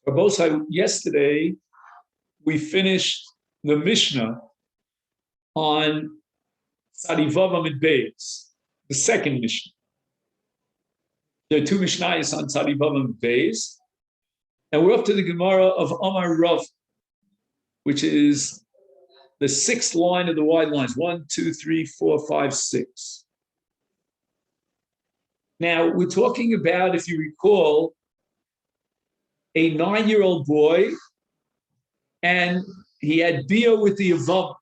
Rabosai, yesterday we finished the Mishnah on Tzadivavam and Beis, the second Mishnah. There are two Mishnayos on Tzadivavam and Beis, and we're up to the Gemara of Amar Rav, which is the sixth line of the wide lines. 1, 2, 3, 4, 5, 6. Now, we're talking about, if you recall, a 9-year-old boy, and he had bia with the Yavam.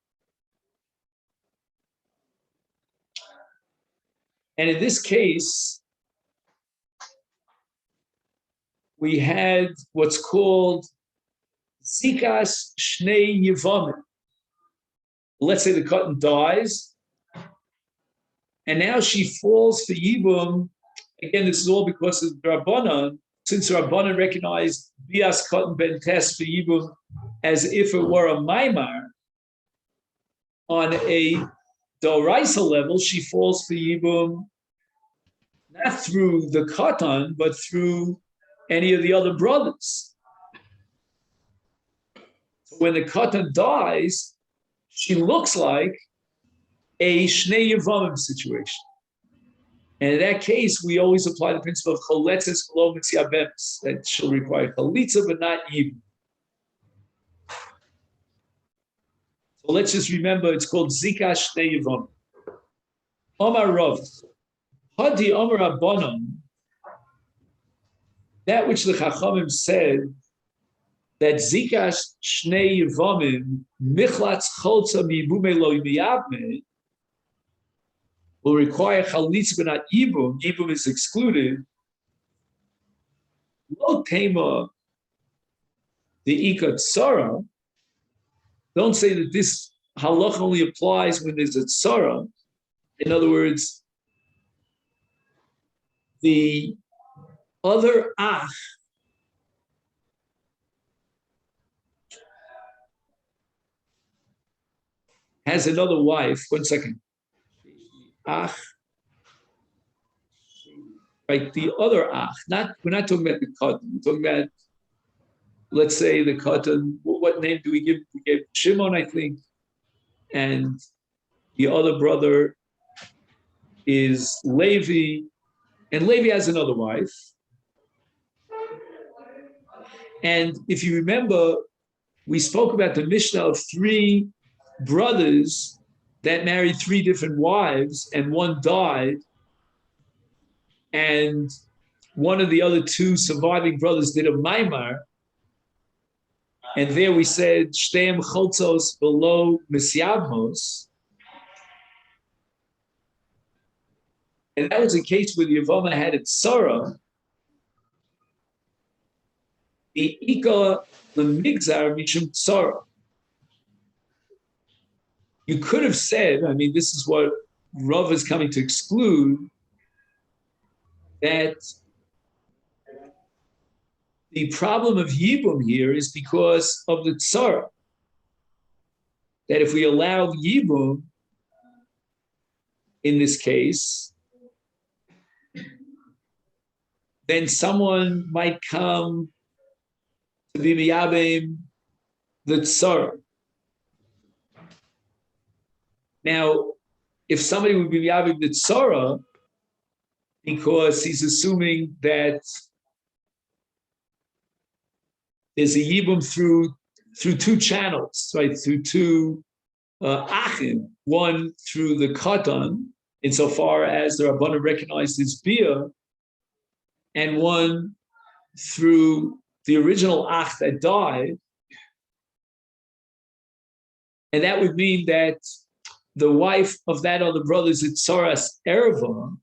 And in this case, we had what's called Zikas Shnei Yevamot. Let's say the cotton dies, and now she falls for Yibum. Again, this is all because of Rabbanan, since Rabbanan recognized Bias Cotton Ben Tes for Yibum as if it were a Maimar. On a Doraisa level, she falls for Yibum not through the Cotton, but through any of the other brothers. So when the Cotton dies, she looks like a Shnei Yevamim situation. And in that case, we always apply the principle of Choletzes Kolo Mitziabems, that she'll require Chalitza, but not Yibum. So let's just remember, it's called Zika Shnei Yevamim. Omar Rav, Hadi Omar Rabbanon, that which the Chachamim said, that Zika Shnei Yevamim, Michlatz Cholza Mibume Lo Yibme, will require Chalitz but not Yibum. Yibum is excluded. Lo Tema, the Ika Tzara. Don't say that this halach only applies when there's a tzara. In other words, the other ach has another wife. 1 second. Ach, right? The other ach. We're not talking about the cotton. We're talking about, let's say, the cotton. What name do we give? We gave Shimon, I think, and the other brother is Levi, and Levi has another wife. And if you remember, we spoke about the Mishnah of 3 brothers that married 3 different wives, and one died, and one of the other 2 surviving brothers did a maimar, and there we said Shteim Cholzos below Misyabmos, and that was a case where the Yavama had it Sarah, the Ika the Migzar Mishum Sarah. You could have said, I mean, this is what Rav is coming to exclude, that the problem of Yibum here is because of the Tzara. That if we allow Yibum, in this case, then someone might come to be Miyabim the Tzara. Now, if somebody would be Miyabim the Tzara, because he's assuming that there's a Yibum through 2 channels, right? Through 2 Achim, one through the Katan, insofar as the Rabbanan recognized his Bia, and one through the original Ach that died. And that would mean that the wife of that other brother is Tzaras Erva.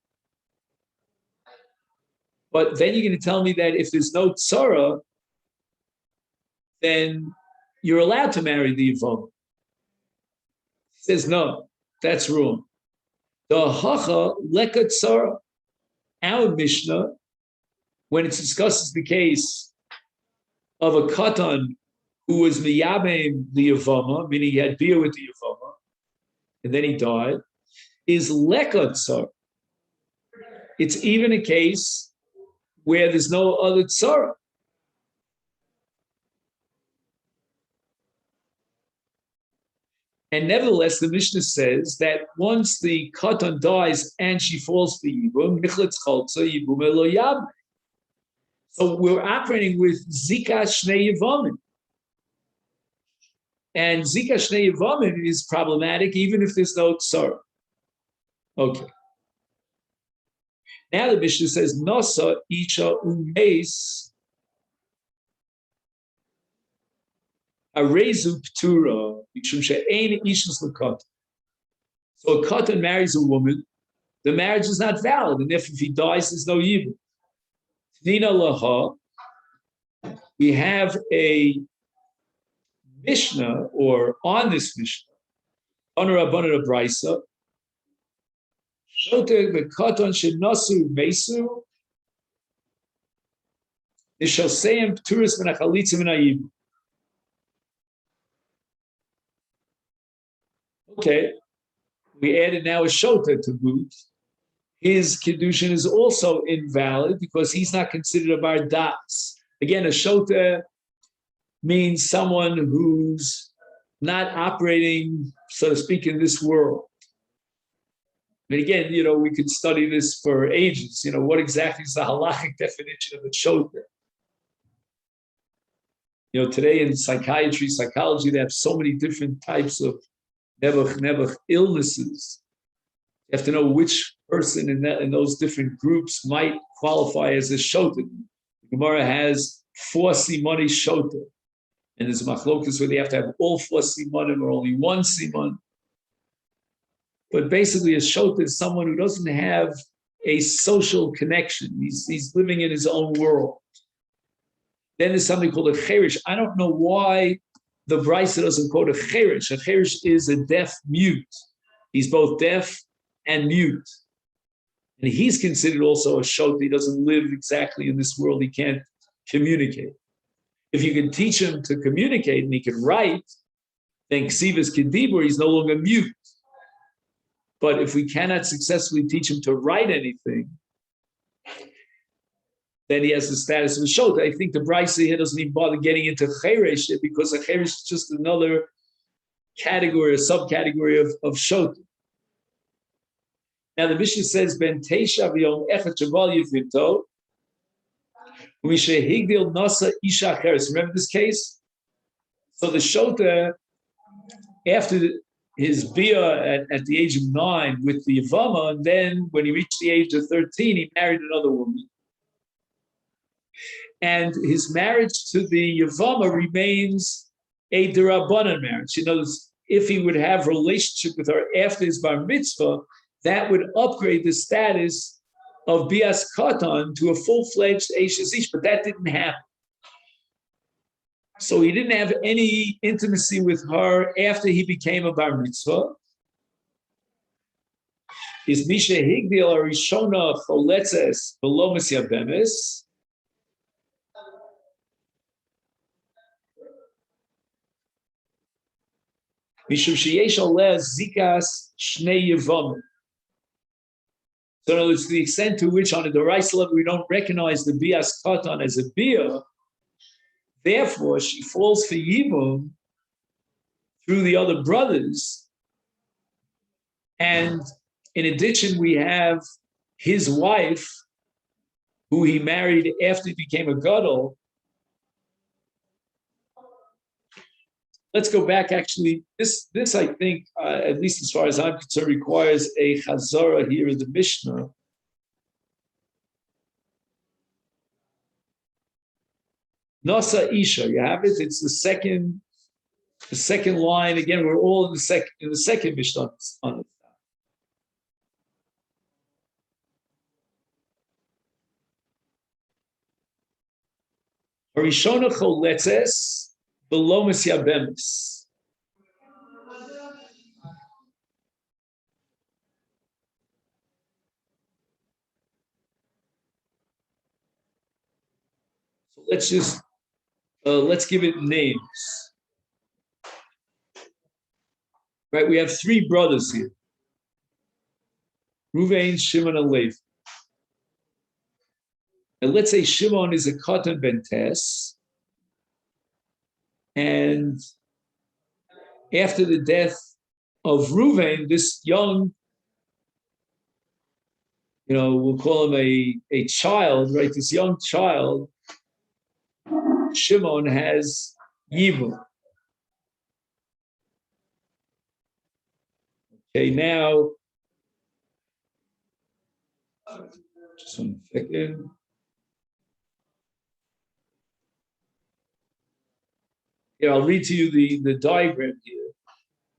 But then you're going to tell me that if there's no Tzara, then you're allowed to marry the Yavam. He says, no, that's wrong. The Hacha Leka Tzara, our Mishnah, when it discusses the case of a Katan who was Miyabim the Yavama, meaning he had beer with the Yavama, and then he died, is Leka Tzara. It's even a case where there's no other Tzara. And nevertheless, the Mishnah says that once the katan dies and she falls for yibum, nichletz chaltza yibum elo yab. So we're operating with zika shnei yevamim. And zika shnei yevamim is problematic even if there's no tsar. Okay. Now the Mishnah says, Nasa isha umeis arezu ptura mishum she'ein ishus lekatan. So a katan marries a woman, the marriage is not valid, and if he dies, there's no yibum. Nina laha, we have a Mishnah, or on this Mishnah, on a Rabbanah Brisa, Shote v'katan shenasu mesu, nishalseim pturis v'nachalitzim v'nayibum. Okay, we added now a Shota to boot. His Kiddushin is also invalid because he's not considered a bar das. Again, a Shota means someone who's not operating, so to speak, in this world. And again, we could study this for ages. What exactly is the halachic definition of a Shota? Today in psychiatry, psychology, they have so many different types of nebuch illnesses. You have to know which person in those different groups might qualify as a Shota. The Gemara has 4 simoni Shota. And there's a machlokus where they have to have all 4 simonim or only 1 simon. But basically, a Shota is someone who doesn't have a social connection. He's living in his own world. Then there's something called a cherish. I don't know why the Brisa doesn't quote a cherish. A cherish is a deaf mute. He's both deaf and mute. And he's considered also a Shota. He doesn't live exactly in this world. He can't communicate. If you can teach him to communicate and he can write, then ksivas kedibur, he's no longer mute. But if we cannot successfully teach him to write anything, then he has the status of a Shota. I think the Brisa here doesn't even bother getting into cheresh because a cheresh is just another category, a subcategory of Shota. Now the Mishnah says, Ben Teisha v'yom echet shaval yivimto, u'mishehigdil nasa isha acheres. Remember this case? So the Shota, after his bia at the age of 9 with the Yavama, and then when he reached the age of 13, he married another woman. And his marriage to the Yavama remains a D'Rabbanan marriage. If he would have a relationship with her after his bar mitzvah, that would upgrade the status of Bias Katan to a full-fledged Eishes Ish, but that didn't happen. So he didn't have any intimacy with her after he became a bar mitzvah. Is Misha Higdil Arishona Choletzes below Mesya Bemes. Mishum Sheyesh Oleh Zikas Shnei Yevamot. So in other words, to the extent to which on a Doraisa level we don't recognize the Bias Katan as a Bia, therefore she falls for Yibum through the other brothers. And in addition, we have his wife, who he married after he became a Gadol. Let's go back. Actually, this I think, at least as far as I'm concerned, requires a chazara here in the Mishnah. Nasa Isha, you have it. It's the second line. Again, we're all in the second Mishnah on it. Harishona choletzes below Mesya Bemes. So let's give it names. Right, we have 3 brothers here. Ruvain, Shimon, and Levi. And let's say Shimon is a Katan ben Tes, and after the death of Reuven, this young, we'll call him a child, right? This young child, Shimon has Yibum. Okay, now, just 1 second. I'll read to you the diagram here.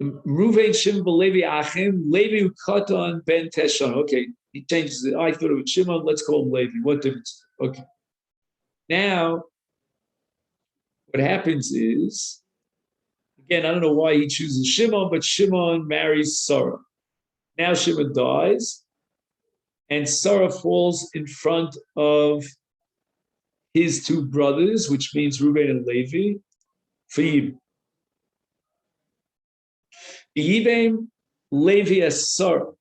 Reuven, Shimon, Levi, Achim, Levi, Katan, Ben Teshon. Okay, he changes it. I thought it was Shimon. Let's call him Levi. What difference? Okay. Now, what happens is, again, I don't know why he chooses Shimon, but Shimon marries Sarah. Now Shimon dies, and Sarah falls in front of his two brothers, which means Reuben and Levi, for Yibam. Yibam, Levi as Sarah.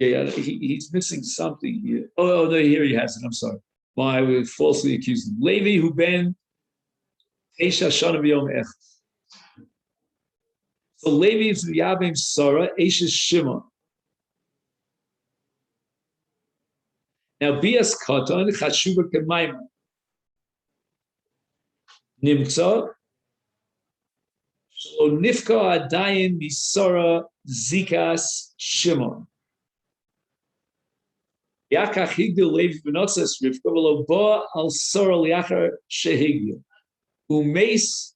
Okay, he's missing something here. Oh, no, here he has it. I'm sorry. I was falsely accused him. Levi, who ben Esha Shana B'Yom Echad. So Levi is Yabim Sarah, Esha Shimon. Now, Bias Katan, Chashuba Kemaim. Nimtza. So Nifka Adayin Misara Zikas Shimon. Yakach Higdil Levi Benotzes Rivka, Velo Ba Al Sarah Liachar Shehigdil. Umes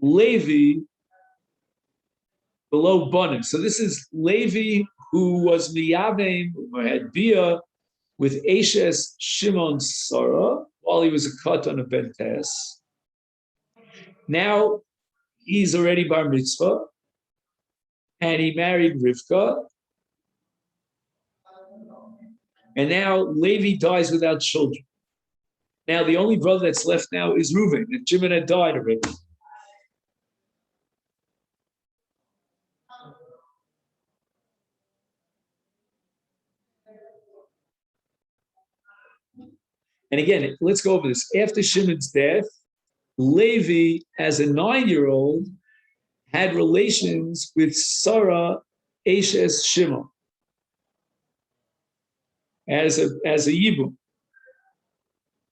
Levi below Banim. So this is Levi who was Miyavim, who had Bia with Eshes Shimon Sarah while he was a cut on a Bentes. Now he's already Bar Mitzvah and he married Rivka. And now Levi dies without children. Now the only brother that's left now is Reuven, and Shimon had died already. And again, let's go over this. After Shimon's death, Levi, as a 9-year-old, had relations with Sarah Eshes Shimon as a Yibum.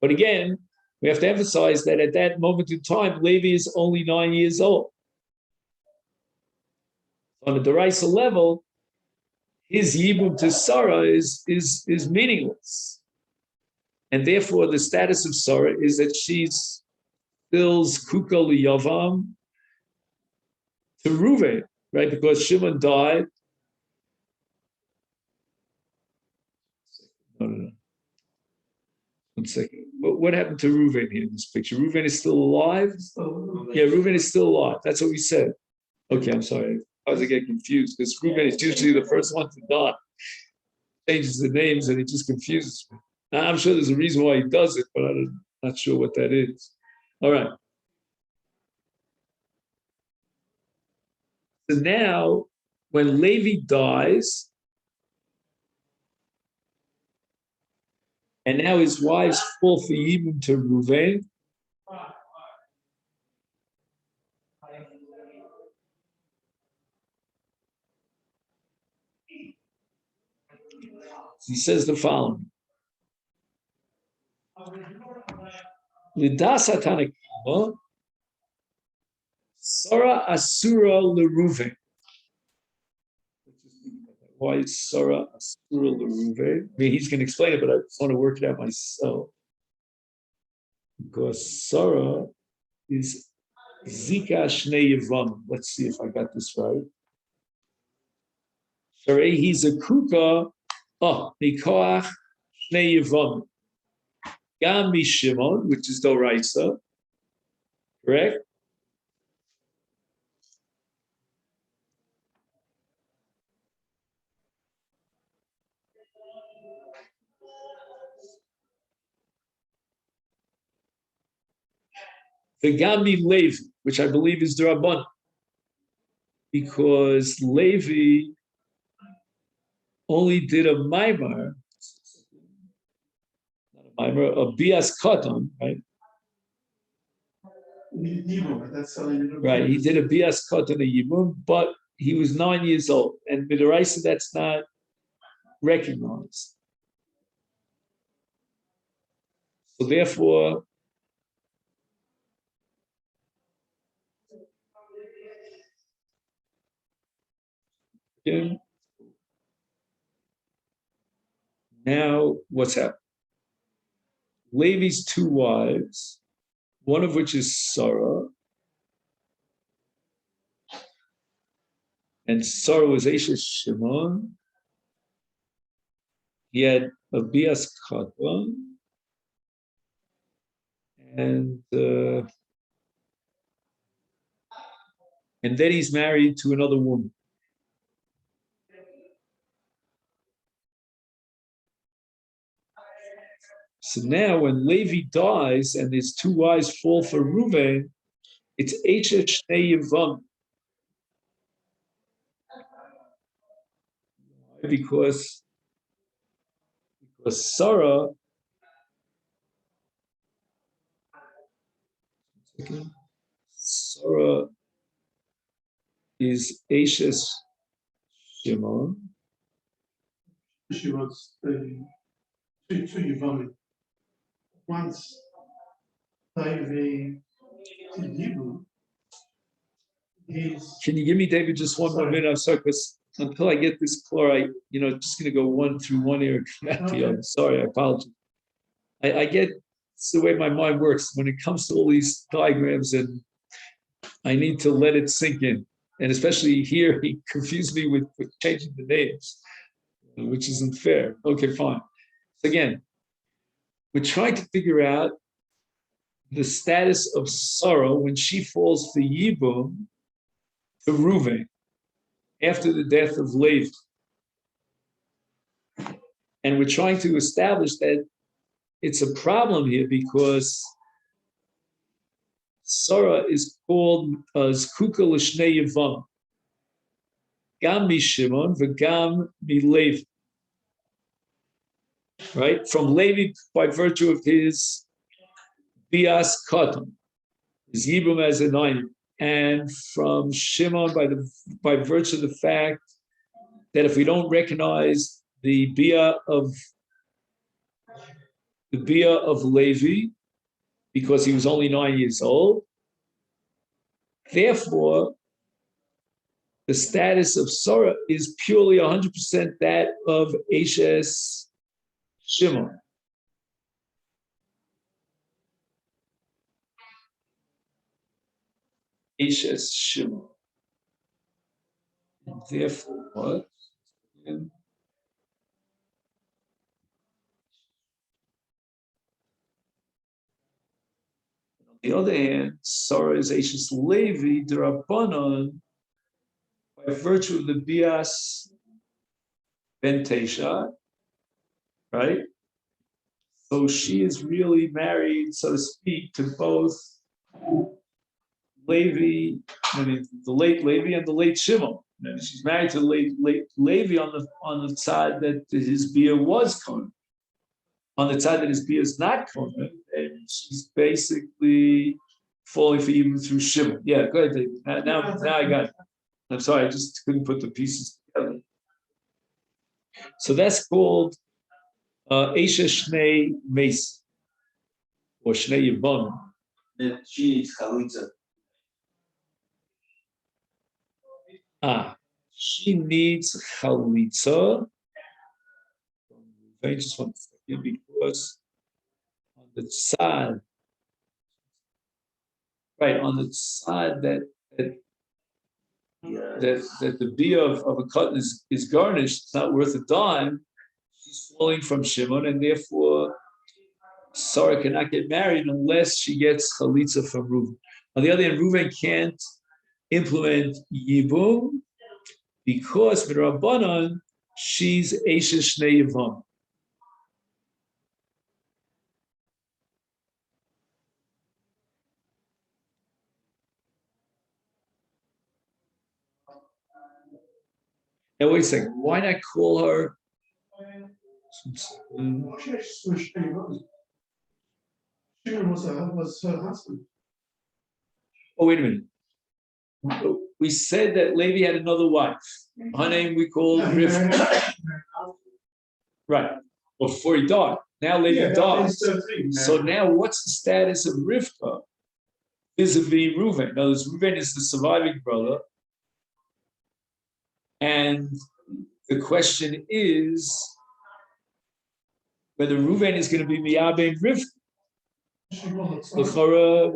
But again, we have to emphasize that at that moment in time, Levi is only 9 years old. On a Deraisa level, his Yibum to Sarah is meaningless. And therefore, the status of Sarah is that she's fills Kuka Yavam to Reuven, right? Because Shimon died. No. 1 second. What happened to Reuven here in this picture? Reuven is still alive? Yeah, Reuven is still alive. That's what we said. Okay, I'm sorry. I was getting confused because Reuven is usually the first one to die. Changes the names and it just confuses me. I'm sure there's a reason why he does it, but I'm not sure what that is. All right. So now, when Levi dies, and now his wives fall for Yibum to Reuven, he says the following. Lidasa Tanakama, Sarah Asura LeRuven. Why is Sarah Asura LeRuven? I mean, he's going to explain it, but I just want to work it out myself. Because Sarah is Zika Shnei Yevamot. Let's see if I got this right. Sarah, he's a Kuka, Nikoach Shnei Yevamot. Gam Shimon, which is Doraisa, correct? The Gami Levi, which I believe is the Rabban, because Levi only did a Maimar a bias katan, right? Right, he did a bias katan, a yibum, but he was 9 years old, and midaraisa that's not recognized. So therefore, now what's happened? Levi's 2 wives, one of which is Sarah, and Sarah was Ashes Shimon. He had a bias katan, and then he's married to another woman. So now when Levi dies and his 2 wives fall for Reuven, it's Masechet Yevamot. Because Sarah is Ashes Shimon. She was two Yevamot. Once David Hebrew, can you give me, David, just one more minute? I'm sorry, because until I get this clear, just going to go one through one ear. Okay. I'm sorry, I apologize. I get it's the way my mind works when it comes to all these diagrams, and I need to let it sink in. And especially here, he confused me with changing the names, which isn't fair. Okay, fine. So again, we're trying to figure out the status of Sarah when she falls for Yibum to Reuven after the death of Levi. And we're trying to establish that it's a problem here because Sarah is called Zkuka L'Shnei Yevam, Gam Mi Shimon v'Gam Mi Levi. Right? From Levi by virtue of his Bias Katan, his Yibum as a 9, and from Shimon by virtue of the fact that if we don't recognize the Bia of Levi, because he was only 9 years old, therefore the status of Sarah is purely 100% that of Ashes Shimon. Ashes Shimon. And therefore, what? And on the other hand, Sarah is Ashes Levi, D'Rabbanan, by virtue of the Bias Ben Tesha, right? So she is really married, so to speak, to both Levi, the late Levi and the late Shimon. She's married to late Levi on the side that his Bia was Cohen. On the side that his Bia is not Cohen, and she's basically falling for even through Shimon. Yeah, go ahead, David. Now I got it. I'm sorry, I just couldn't put the pieces together. So that's called Esha Shnei Mace, or Shnei Yevamot. She needs chalitza. She needs chalitza. I just want to say because on the side, right, on the side that the bia of a cotton is garnished, it's not worth a dime. She's falling from Shimon, and therefore Sarah cannot get married unless she gets chalitza from Reuven. On the other hand, Reuven can't implement yibum because with Rabbanan she's Esha Shnei Yevam. Now wait a second. Why not call her? Shimon was her husband. Oh, wait a minute. We said that Levi had another wife. Her name we called No, he married Rivka. her. Right. Before he died. Now Levi Yeah, dies. 13, So now what's the status of Rivka vis-a-vis Reuven? Now, Reuven is the surviving brother. And the question is whether Reuven is going to be Miyabe and Rivka.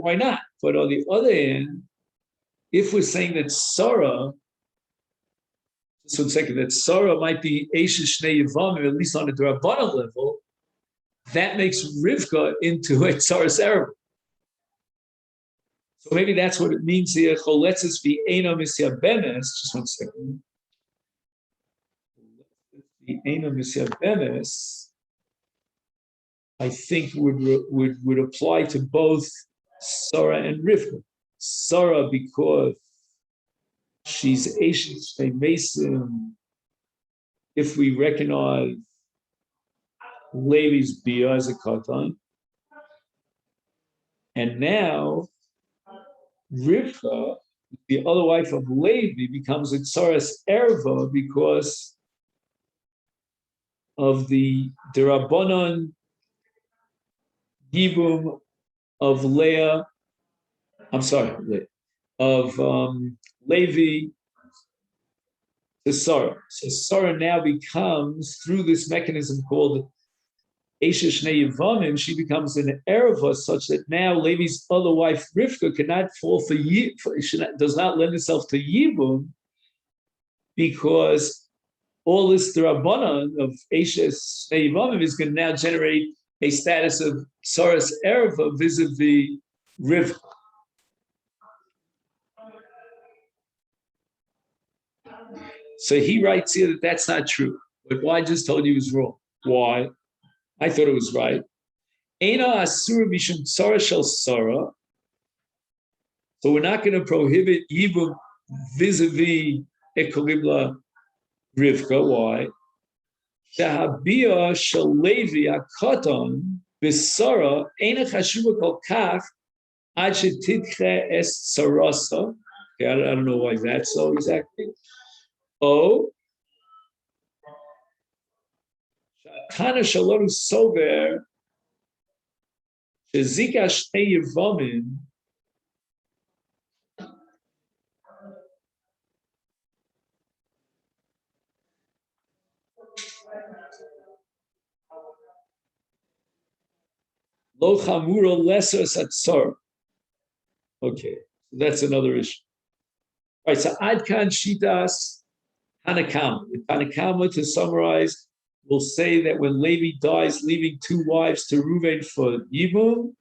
Why not? But on the other hand, if we're saying that Sarah, just 1 second, that Sarah might be Esha Shnei Yevamim, at least on the Drabbana level, that makes Rivka into a Tsaras Arab. So maybe that's what it means here. Choletzes v'eina misyabenes. Just 1 second. V'eina misyabenes, I think would apply to both Sarah and Rivka. Sarah because she's Eshet Shnei Mason. If we recognize Levi's Bia as a katan, and now Rivka, the other wife of Levi, becomes a Tsaras Erva because of the Derabanan Gibum of Leah. I'm sorry, of Levi to Sarah. So Sarah now becomes, through this mechanism called Esha Shnei Yevamim, she becomes an Erva such that now Levi's other wife Rivka cannot fall for does not lend itself to Yibum because all this Rabbanan of Esha Shnei Yevamim is going to now generate a status of Tsaras Erva vis-a-vis Rivka. So he writes here that that's not true. But what I just told you is wrong. Why? I thought it was right. Eina asura mishum tzara shel Sarah. So we're not going to prohibit Yibum vis-a-vis Ekolibla Rivka. Why? Shahabia shel Levi akatan b'Sara eina chashuva kol kach ad shetidche es tzarasa. Okay, I don't know why that's so exactly. Oh, Tana Shalom Sober, Shezika Shnei Yevamim, Lo Chamura Lesser Satsar. Okay, so that's another issue. All right, so Adkan Shitas Hanakama. Hanakama, to summarize, will say that when Levi dies, leaving 2 wives to Reuven for Yibum,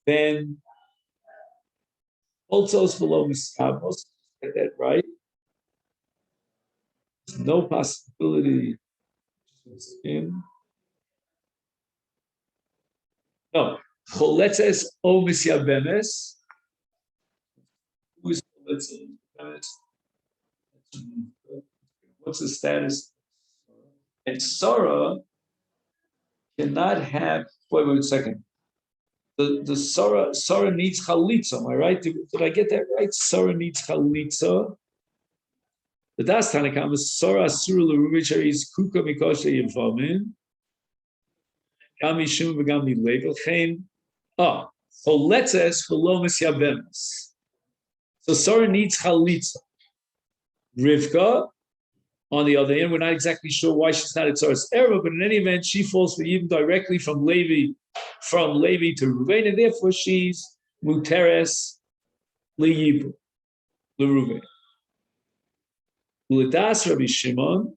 then also below Miskamos, get that right. There's no possibility. No, Choletzes o Misyabemes. Who is Choletzes? What's the status? And Sarah cannot have. Wait 1 second. The Sarah needs chalitza. Am I right? Did I get that right? Sarah needs chalitza. The Das Tanakam is Sarah Asur L'Ruvichar is Kuka Mikosha Yevamin. Gami Shum v'Gami Level Chain. Choletzes v'lo misyabemes. So Sarah needs chalitza. Rivka, on the other hand, we're not exactly sure why she's not at Tsaras Erva, but in any event, she falls for Yibum directly from Levi to Reuven, and therefore she's Muteres L'Yibum, L'Reuven. L'das Rabbi Shimon,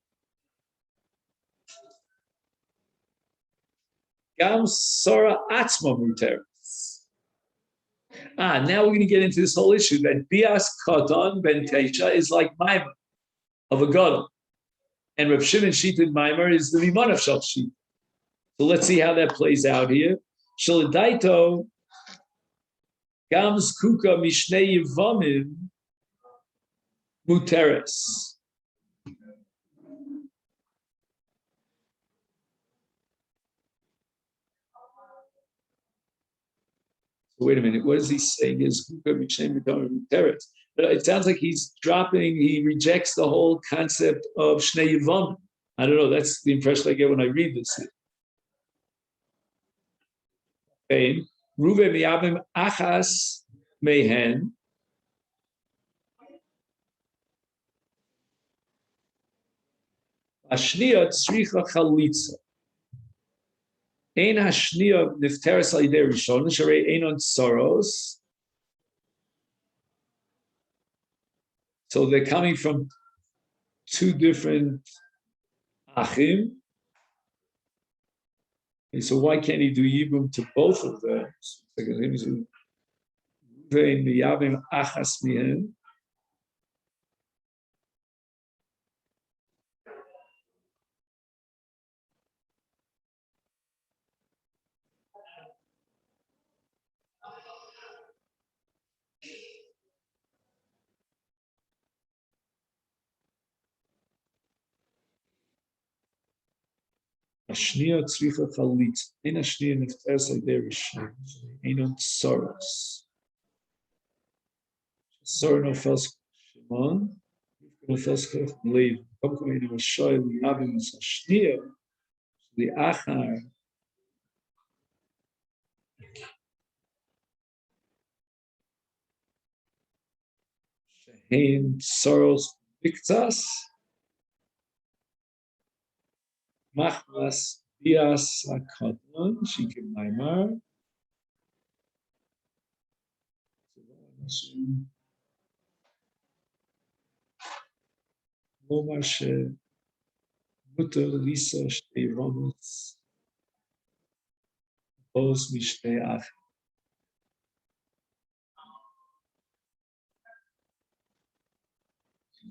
Gam Sarah Atzma Muteres. Now we're going to get into this whole issue that Bias Katan Ben Teisha is like Maimon of a Gadol. And Reb Shimon Shitin Maimer is the Miman of Shal Shit. So let's see how that plays out here. Shalidaito Gams Kuka Mishnei Yevamim Muteres. Wait a minute, what is he saying? It sounds like he rejects the whole concept of Shnei Yevamot. I don't know, that's the impression I get when I read this. Ruve miyavim achas mehen. Ashniya tzricha chalitza. Ein hashniya nifteres al yidei rishon, sharei einon tsaros. So they're coming from two different achim. And so why can't he do yibum to both of them? Ruve miyavim achas mehen. Ashniya tzricha chalitza. Ein ashniya nifteres al yidei rishon. Einon tsaros. Sor no fels Shimon. No fels kach Levi. Kom kom in Moshe liyavim es ashniya. Liachar. Shehein tsaros biktas. Machmas bias akotman shikim maimar. Omar she mutter lisa shtei romots bos mishtei ach.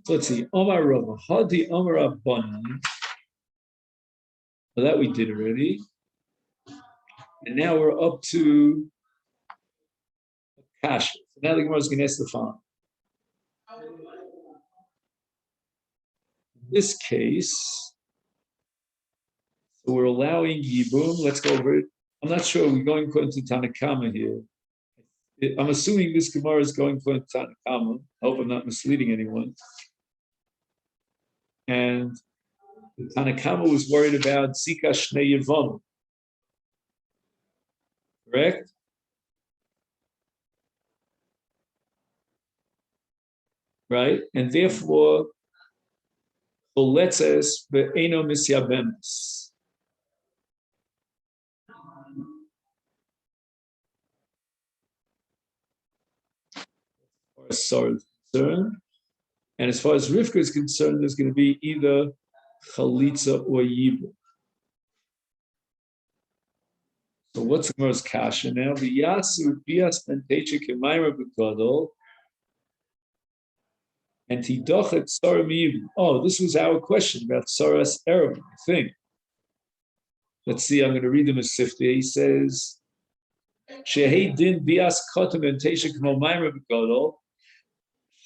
Let's see. Omar Rava Hadi Omar Abbanan. Well, that we did already. And now we're up to Kasha. So now the Gemara is going to ask the following. In this case, so we're allowing Yibum. Let's go over it. I'm not sure we're going according to Tanakama here. I'm assuming this Gemara is going according to Tanakama. I hope I'm not misleading anyone. And the Tanakama was worried about Zika Shnei Yevamot. Correct? Right? And therefore, Choletzes ve'eno misyabemes. As far as Sarah is concerned. And as far as Rivka is concerned, there's going to be either Chalitza or Yibum. So what's the Gemara's kasha now? V'yasu bias menteche k'mayra b'gadol and tidochet Sarah miyibum. Oh, this was our question about Sarah's error, I think. Let's see, I'm going to read the Masifti. He says, Shehei din bias kotem menteche k'mayra b'gadol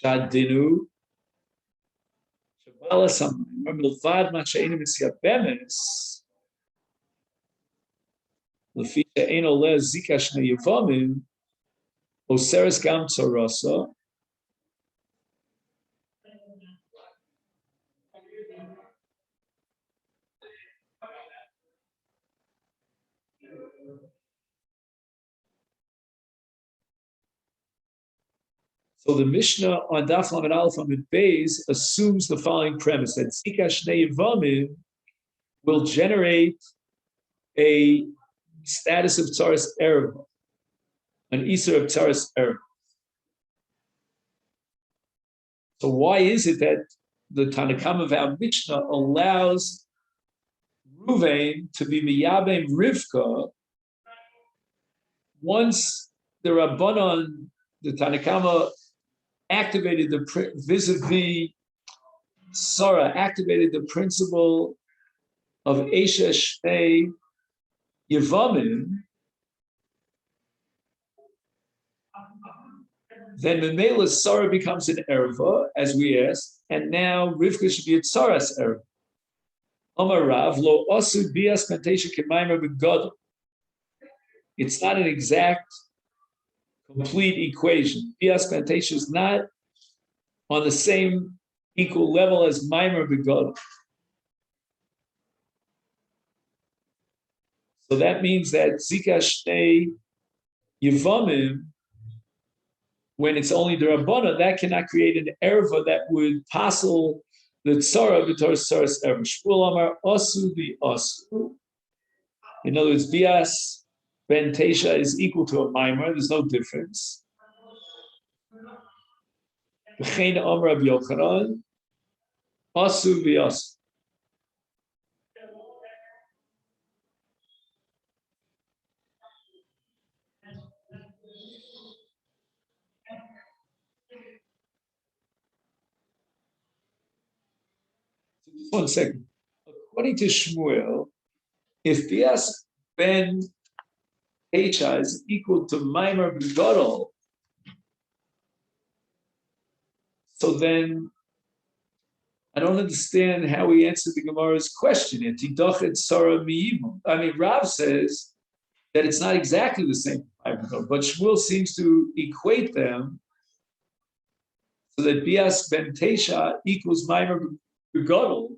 shadinu shabalasam milvad ma'she'enu misyabemes Lefisha eno le zika shnei yevamim oseres gam tzarasa. So the Mishnah on Daf Lamed Aleph Amud Beis assumes the following premise, that zika shnei yevamim will generate a status of Tzaras Erev, an Isser of Tzaras Erev. So why is it that the Tanakam of our Mishnah allows Ruvain to be Miyabem Rivka once the Rabbanon, the Tanakama, activated the vis-a-vis Sarah, activated the principle of Esha Shnei Yevamim, then Memela Sarah becomes an Erva, as we asked, and now Rivka should be a Tzaras Erva. Amar Rav lo osu bias mentesha k'maymer b'gadol. It's not an exact complete equation. Bias Benteisha is not on the same equal level as Maimer Begodol. So that means that Zika Shnei Yevamim, when it's only the Rabbana, that cannot create an erva that would passel the tzara b'tor tzaras erva. Shmuel Amar Asu the Asu. In other words, Bias Ben Tesha is equal to a Maimer. There's no difference. V'chein Amar Rabbi Yochanan Asu v'Asu. Just 1 second. According to Shmuel, if Bias Ben Tesha is equal to Maimer B'Gadol, so then I don't understand how he answered the Gemara's question. I mean, Rav says that it's not exactly the same, but Shmuel seems to equate them so that Bias Ben Tesha equals Maimer B'Gadol.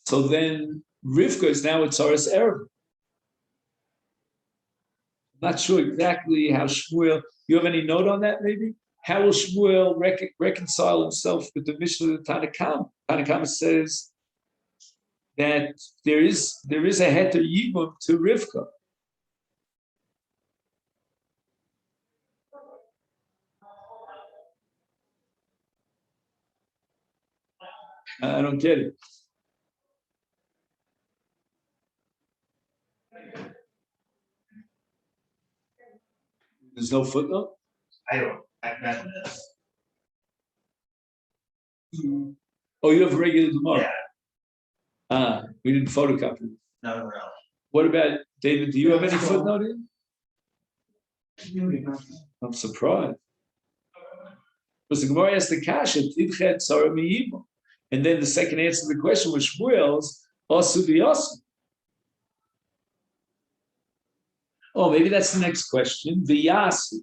So then Rivka is now at Tzaras Erev. I'm not sure exactly how Shmuel, you have any note on that maybe? How will Shmuel reconcile himself with the Mishnah of the Tanakam? Tanakam says that there is a heter yibum to Rivka. I don't get it. There's no footnote? I don't. I've met this. Oh, you have a regular Gemara? Yeah. We didn't photocopy it. No. What about, David, do you have any footnote in? I'm surprised. Because the Gemara asked the Kasha, Tidchet Tzara Miyimo. And then the second answer to the question was Shmuel's, Asu v'Asu. Oh, maybe that's the next question. V'Yasu.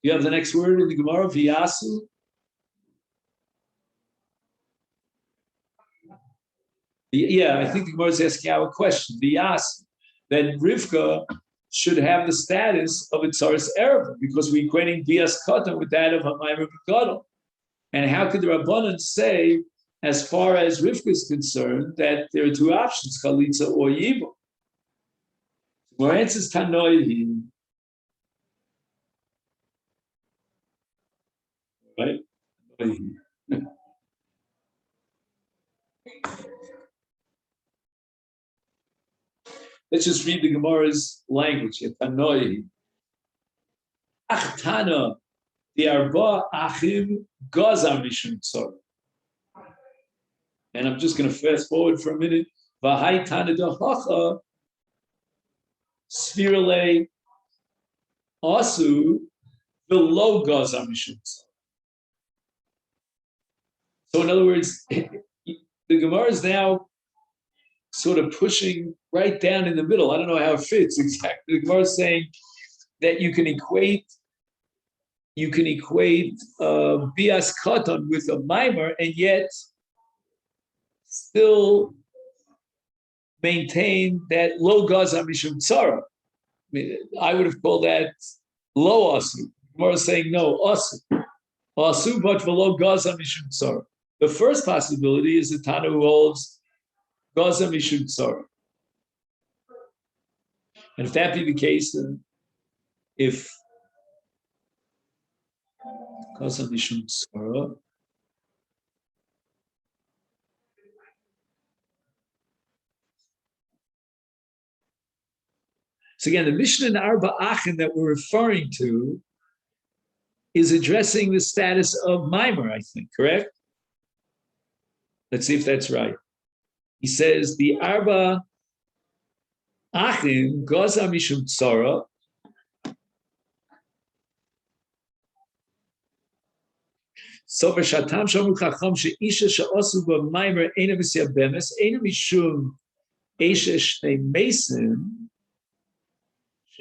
You have the next word in the Gemara, V'Yasu? Yeah, I think the Gemara is asking our question. V'Yasu. Then Rivka should have the status of a Tzaras Erev, because we're equating Bias Katan with that of Hamayim Gadol. And how could the Rabbanan say, as far as Rivka is concerned, that there are two options, Chalitza or Yibo? Our answer is Tanoihi. Right? Let's just read the Gemara's language. Tanoihi. Achtana, the Arba Achim Gazar Mishum Tzor. And I'm just going to fast forward for a minute. V'hai Tana Dehacha Svirale Asu below Gazar Mishum Tzor. So in other words, the Gemara is now sort of pushing right down in the middle. I don't know how it fits exactly. The Gemara is saying that you can equate Bias Katan with a Maimer and yet still maintain that low Gazar Mishum Tzara. I would have called that low Asu. Gemara is saying no, Asu. Asu, but below Gazar Mishum Tzara. The first possibility is the Tana who holds Gazar Mishum Tzara. And if that be the case, then if Gazar Mishum Tzara, so again, the Mishnah in Arba Achin that we're referring to is addressing the status of Maimer, I think, correct? Let's see if that's right. He says the Arba Achim Gazar Mishum Tzara So v'shatam shamu chacham sheisha she'osu b'maimer eina v'syabemes eina mishum esha shnei mesim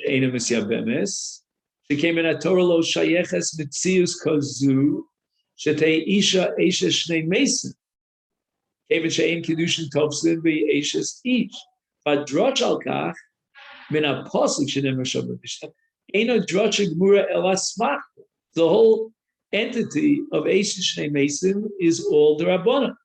She'ena misyabemes. She came in a Torah lo shayeches mitzius kozu. Shetei isha esha shnei mesim. Even she'en kedushin topsin be eshes each. But droch al kach min a posuk shenemer shabbat mishnah. Eno droch gemura el asmach. The whole entity of eshes shnei mesim is all the Rabbana.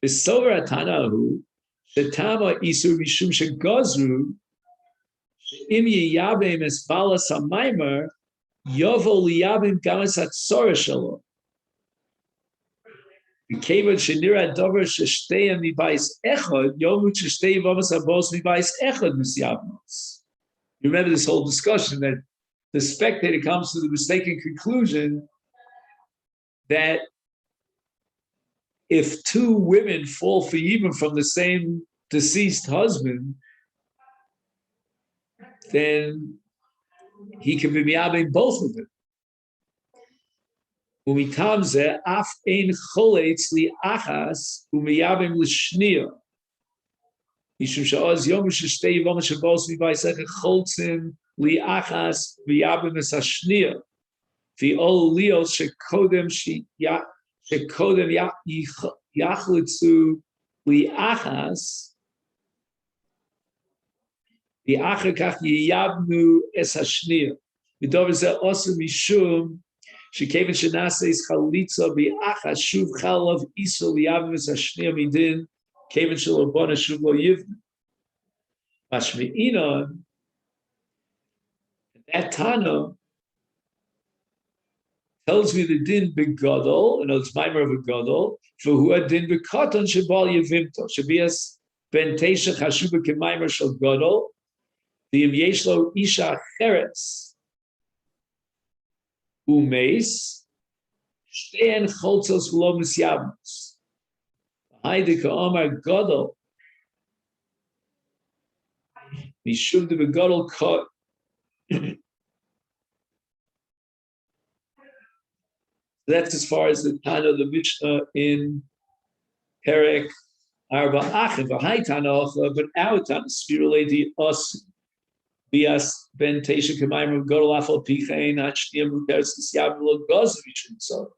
V'sover atanahu shetama isur mishum shegazru im yiyabim es balas hamaymer yovo liyabim gamas hatzora shalom. V'kevad shenira dover sheshteya mibais echad yomut sheshteya vamas habos mibais echad misyabnos. You remember this whole discussion that the spectator comes to the mistaken conclusion that if two women fall for even from the same deceased husband, then he can be miyabim both of them. Umitamze af ein choletz li achas umiyabim l'shniya. Mishum she'oz yom sheshtei yivom shebos mibayisech choltzim li achas miyabim es hashniya. V'ol lios shekodem yachlitzu li achas v'achar kach yiyabnu es hashniya. V'dover zeh osu mishum shekeven shenaseis chalitza v'achas shuv chalav iso liyabnu es hashniya midin keven shelobona shuv lo yivnu. Mashmi'inon, that Tana tells me the din begadol, and it's maimer of a gadol, for who had din bekatan shebal yevimto, shebias ben teisha chashuba kemaimer shel gadol, the yeshlo isha cheretz, umeis, shtein choltzos v'lo misyabnos. Haide ka'amar gadol, mishum de begadol ka. That's as far as the Tana of the Mishnah in Perek Arba Achiv, a high Tana, but our Tana, spirulati us, bias ben teisha k'mayim gadol afal pichein ha'shniyam muteres l'siyam lo gozvishim so.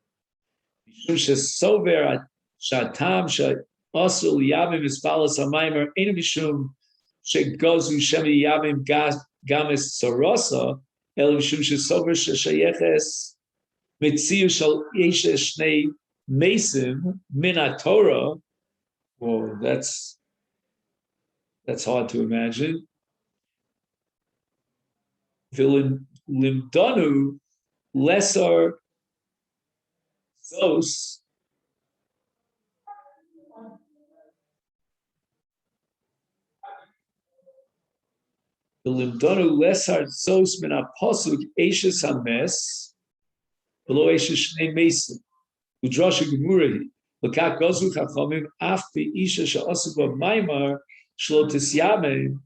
Mishum shesover shatam she'asul yavim ispalas ha'mayim enu mishum shegozu shemi yavim games tzarasa el mishum shesover she'shayeches Mitziu shal yeshe shnei mesim min Torah. Well, that's hard to imagine. Vilim limdanu lesser zos limdanu lesser zos min aposuk eshes hames. Below Eshes Shnei Mesim, Udrasha Gemurahi, Lekak Gozu Chachamim, Afpi Isha Sha'asu Maimar, Shlo Tisyamim,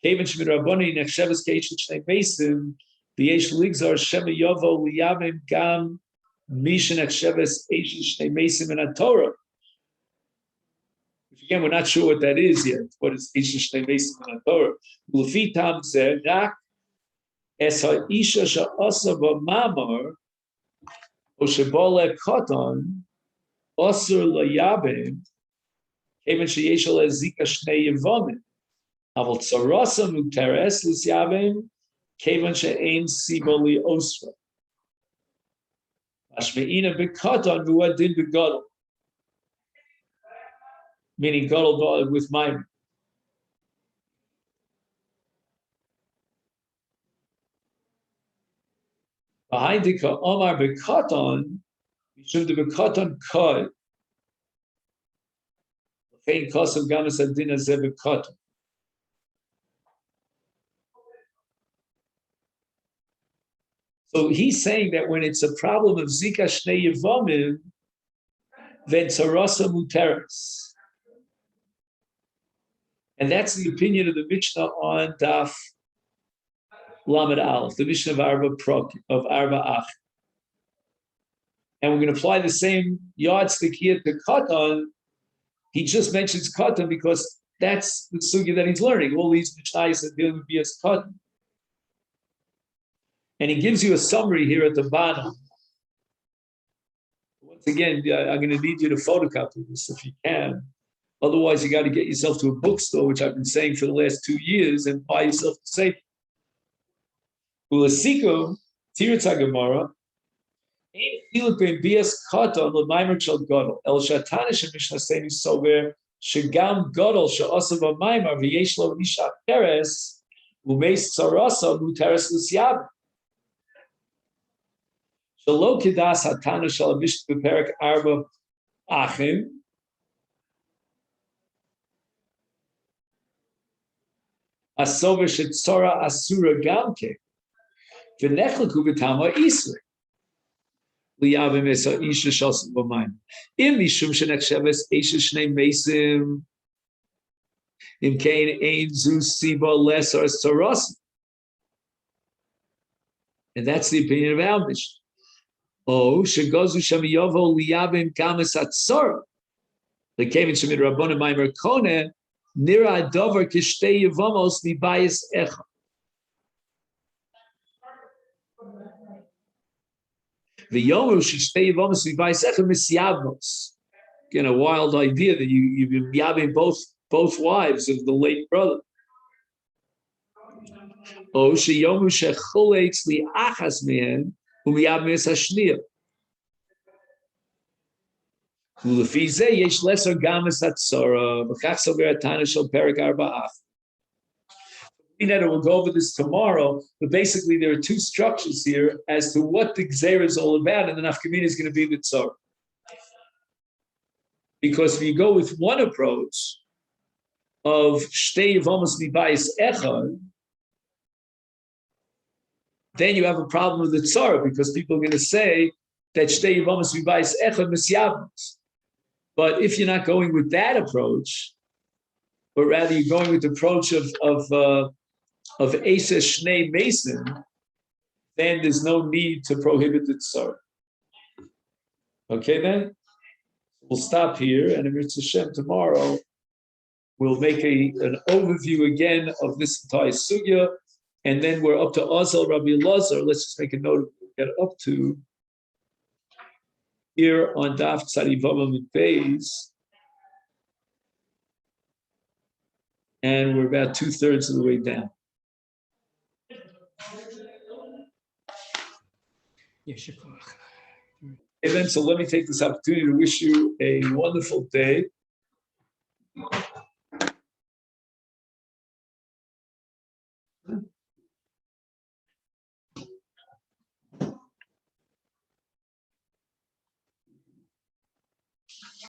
Keven Shemid Rabboni Nechshavas Keisha Shnei Mesim, V'yesh Ligzar Shema Yovo Liyamim Gam Misha Nechshavas Eshes Shnei Mesim in Torah. Which again, we're not sure what that is yet. What is Eshes Shnei Mesim in Torah? L'fi Tam Zeh Rak Es HaIsha Sha'asu Mamar. Oshebole Koton, Osur Layabim, Keven Sheyeshel Ezika Shnei Yevamot. Aval Tzarasa Muteres Lisyabim, Keven She'ein Siboli Osra. Ashmeina Bekoton Vuadin Begadol. Meaning Gadol with Maimon. V'haidika Omar Bekoton, Mishum de Bekoton Kod. L'chein Kosav Gamas Adin Hazeh Bekoton. So he's saying that when it's a problem of Zika Shnei Yevamim, then Tzarasa Muteres. And that's the opinion of the Mishnah on Daf Lamed Aleph, the Mishnah of Arba Ach. And we're going to apply the same yardstick here to Katan. He just mentions Katan because that's the sugya that he's learning. All these Mishnayos are dealing with Bias Katan. And he gives you a summary here at the bottom. Once again, I'm going to need you to photocopy this if you can. Otherwise, you got to get yourself to a bookstore, which I've been saying for the last 2 years, and buy yourself the safe. Ulasikum, Tiritz HaGemara, Ein Chiluk Ben Bias Katan L'Maimer Shel Gadol El Shatanish and Mishnasenu Sober Shegam Gadol She'asav HaMaimar V'yesh Lo Nisha Teres Umeis Tzarasa Muteres L'Siyab Shelo Kedas Hatana Shel Avish Beperek Arba Achim Asover Shetzora Asura Gamke V'nechleku B'tama Isri Liyavim Esa Isha Shosam B'Mayim Im Mishum Shenechsheves Esha Shnei Mesim Im Kain Ein Zu Siba Lesar Tzarasa. And that's the opinion of our Mishnah. Oh, Shegozu Shemiyovo Liyavim Kamas Atzor. The came in Shemid Rabbon Maimer Kone Nira Dover Kishtei Yevamos Mibayis Echa. The Yomu Kishtei Yevamos Mibayis Echa Misyavnos. Again, a wild idea that you've been yabbing both wives of the late brother. Oh, Sheyomu Shechuleitz Li Achas Mehen. Umiyabmes Hashniya. Ulefize yesh lesser gamas hatzara. B'chach sover atana shel perek arba'ach. We'll go over this tomorrow, but basically there are two structures here as to what the Gzeira is all about, and the nafkamina is going to be the tzara. Because if you go with one approach of shtei yevamos mibayis echad, then you have a problem with the tzara because people are going to say that shtei yevamos mibayis echad misyavnos. But if you're not going with that approach, but rather you're going with the approach of Asa Shnei Mason, then there's no need to prohibit the tzara. Okay, then we'll stop here, and in Mitzvah Shem tomorrow we'll make an overview again of this entire sugya. And then we're up to Azal Rabbi Lazar. Let's just make a note of what we get up to here on Daf Tzadivavim and Beis. And we're about 2/3 of the way down. And then, so let me take this opportunity to wish you a wonderful day.